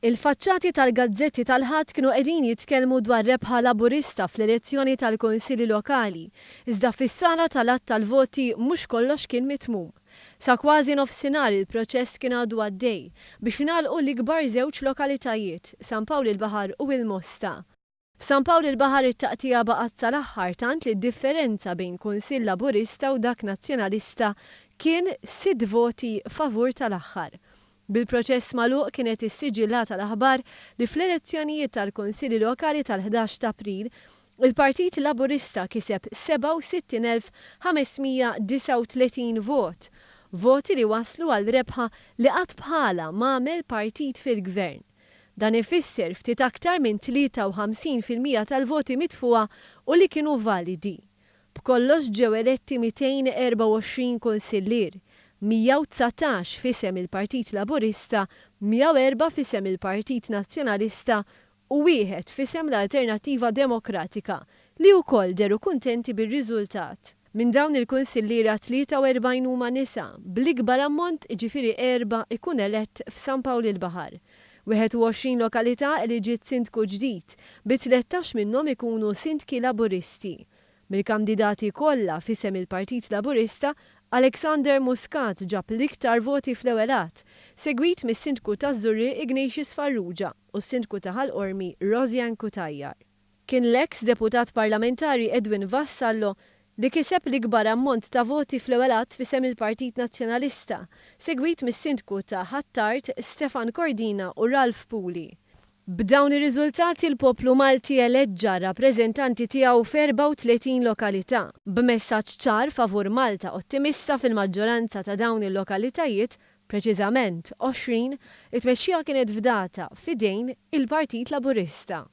Il-faċċati tal-gazzetti tal-ħadd kienu qegħdin jitkellmu dwar rebħa Laburista fl-elezzjoni tal-Kunsilli Lokali, iżda fis-sala tal-att tal-voti mhux kollox kien mitmum. Sa kważi nofsinhar il-proċess kien għadu għaddej biex ingħalqu l-ikbar żewġ lokalitajiet, San Pawl il-Bahar u il-Mosta. F'San Pawl il-Bahar it-taqtija baqgħet sal-aħħar tant li d-differenza bejn Kunsill Laburista u dak Nazzjonalista kien 6 voti favur tal-aħħar. Bil-proċess magħluq kienet issiġillata l-aħbar li fl-elezzjonijiet tal-Kunsilli Lokali tal-11 ta' April il-Partit Laburista kiseb 67,539 vot, voti li waslu għal rebħa li qatt bħala m'għamel partit fil-gvern. Dan ifisser ftit aktar minn 53% tal-voti mitfuqa u li kienu validi. B'kollox ġew eletti 224 kunsillier, 119 fisem il-Partit Laburista, 104 fisem il-Partit Nazzjonalista u wieħed fisem l-Alternattiva Demokratika li wkoll deru kuntenti bir-riżultat. Minn dawn il-kunsilliera 43 huma nisa, bl-ikbar ammont ġifieri 4 ikun elett f'San Pawl il-Bahar. 21 lokalità eliġiet sindku ġdid, bi 13 minnhom ikunu sindki Laburisti. Mill-kandidati kollha fisem il-Partit Laburista, Alexander Muscat ġab l-iktar voti fl-ewwel, segwit mis-sindku ta' Żurri Ignatius Farrugia u s-sindku ta' Ħal-Qormi Rosjan Kutajjar. Kien l-eks deputat parlamentari Edwin Vassallo li kiseb l-ikbar ammont ta' voti fl-ewwel fisem il-Partit Nazzjonalista, segwit mis-sindku ta' Ħ'Attard Stefan Kordina u Ralph Puli. B'dawn ir-riżultati l-poplu Malti eleġġa rappreżentanti tiegħu f'34 lokalità, b'messaġġ ċar favur Malta ottimista fil-maġġoranza ta' dawn il-lokalitajiet, preċiżament 20, it-tmexxija kienet fdata f'idejn il-Partit Laburista.